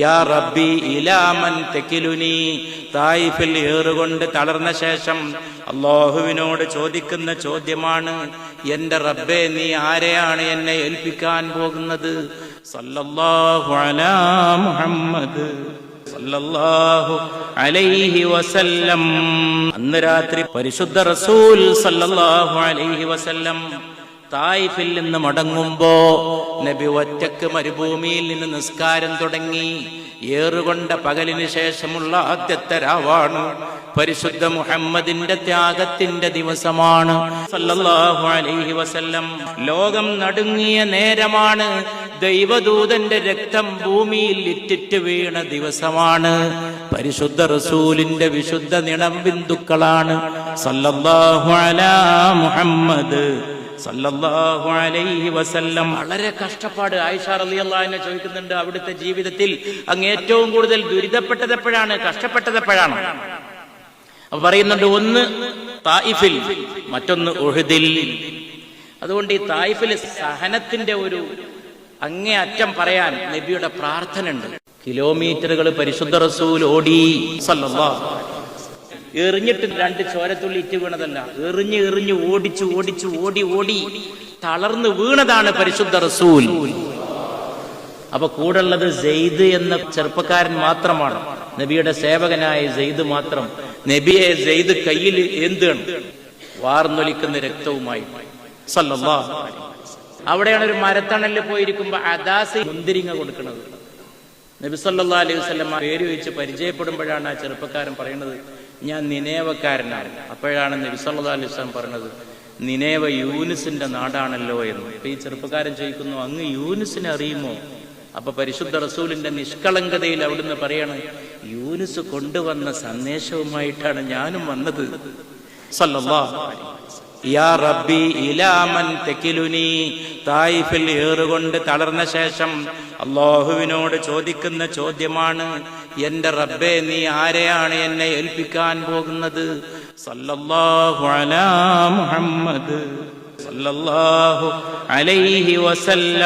യാ റബ്ബി ഇലാ മൻ തകിലുനി, തായിഫിൽ ഏറുകൊണ്ട് തളർന്ന ശേഷം അല്ലാഹുവിനോട് ചോദിക്കുന്ന ചോദ്യമാണ്, എന്റെ റബ്ബേ നീ ആരെയാണ് എന്നെ ഏൽപ്പിക്കാൻ പോകുന്നത്? സല്ലല്ലാഹു അലാ മുഹമ്മദ് സല്ലല്ലാഹു അലൈഹി വസല്ലം. അന്ന് രാത്രി പരിശുദ്ധ റസൂൽ സല്ലല്ലാഹു അലൈഹി വസല്ലം തായിഫിൽ നിന്ന് മടങ്ങുമ്പോ നബി ഒറ്റക്ക് മരുഭൂമിയിൽ നിന്ന് നിസ്കാരം തുടങ്ങി. ഏറുകൊണ്ട പകലിന് ശേഷമുള്ള ആദ്യത്തെ രാവാണ്. പരിശുദ്ധ മുഹമ്മദിന്റെ ത്യാഗത്തിന്റെ ദിവസമാണ് സല്ലല്ലാഹു അലൈഹി വസല്ലം. ലോകം നടുങ്ങിയ നേരമാണ്. ദൈവദൂതന്റെ രക്തം ഭൂമിയിൽ ഇറ്റിറ്റ് വീണ ദിവസമാണ്. പരിശുദ്ധ റസൂലിന്റെ വിശുദ്ധ നിണം ബിന്ദുക്കളാണ് സല്ലല്ലാഹു അലാ മുഹമ്മദ് സല്ലല്ലാഹു അലൈഹി വസല്ലം. വളരെ കഷ്ടപ്പാട്. ആയിഷ റളിയല്ലാഹു അൻഹ ചോദിക്കുന്നുണ്ട്, അവിടുത്തെ ജീവിതത്തിൽ അങ്ങ് ഏറ്റവും കൂടുതൽ ദുരിതപ്പെട്ടത് എപ്പോഴാണ്, കഷ്ടപ്പെട്ടത് എപ്പോഴാണ്? അപ്പൊ പറയുന്നുണ്ട്, ഒന്ന് തായിഫിൽ, മറ്റൊന്ന് ഉഹദിൽ. അതുകൊണ്ട് ഈ തായിഫിൽ സഹനത്തിന്റെ ഒരു അങ്ങേ അറ്റം പറയാൻ നബിയുടെ പ്രാർത്ഥന ഉണ്ട്. കിലോമീറ്ററുകൾ പരിശുദ്ധ റസൂൽ ഓടി സല്ലല്ലാഹു. എറിഞ്ഞിട്ട് രണ്ട് ചോരത്തുള്ളി ഇറ്റ് വീണതല്ല, എറിഞ്ഞ് ഓടി തളർന്നു വീണതാണ് പരിശുദ്ധ റസൂൽ. അപ്പൊ കൂടുള്ളത് സെയ്ദ് എന്ന ചെറുപ്പക്കാരൻ മാത്രമാണ്, നബിയുടെ സേവകനായ സെയ്ദ് മാത്രം. നബിയെ സെയ്ദ് കയ്യിൽ ഏന്താണ്, വാർന്നൊലിക്കുന്ന രക്തവുമായി സല്ലല്ലാഹു അലൈഹി വസല്ലം. അവിടെയാണ് ഒരു മരത്തണലിൽ പോയിരിക്കുമ്പോ അദാസ് മുന്തിരിങ്ങ കൊടുക്കുന്നത്. നബി സല്ലല്ലാഹു അലൈഹി വസല്ലം പേര് വെച്ച് പരിചയപ്പെടുമ്പോഴാണ് ആ ചെറുപ്പക്കാരൻ പറയുന്നത്, ഞാൻ നിനേവക്കാരനാണ്. അപ്പോഴാണ് നബി സല്ലല്ലാഹു അലൈഹി വസല്ലം പറഞ്ഞത്, നിനേവ യൂനുസിന്റെ നാടാണല്ലോ എന്ന്. അപ്പൊ ഈ ചെറുപ്പക്കാരൻ ചോദിക്കുന്നു, അങ്ങ് യൂനുസിനെ അറിയുമോ? അപ്പൊ പരിശുദ്ധ റസൂലിന്റെ നിഷ്കളങ്കതയിൽ അവിടുന്ന് പറയാണ്, യൂനുസ് കൊണ്ടുവന്ന സന്ദേശവുമായിട്ടാണ് ഞാനും വന്നത് സല്ലല്ലാഹു അലൈഹി വസല്ലം. യാ റബ്ബി ഇലാ മൻ തകിലുനി, തായിഫിൽ ഏറുകൊണ്ട് തളർന്ന ശേഷം അല്ലാഹുവിനോട് ചോദിക്കുന്ന ചോദ്യമാണ്, എന്റെ റബ്ബേ നീ ആരെയാണ് എന്നെ ഏൽപ്പിക്കാൻ പോകുന്നത്? സല്ലല്ലാഹു അലാ മുഹമ്മദ് സല്ലല്ലാഹു അലൈഹി വസല്ലം.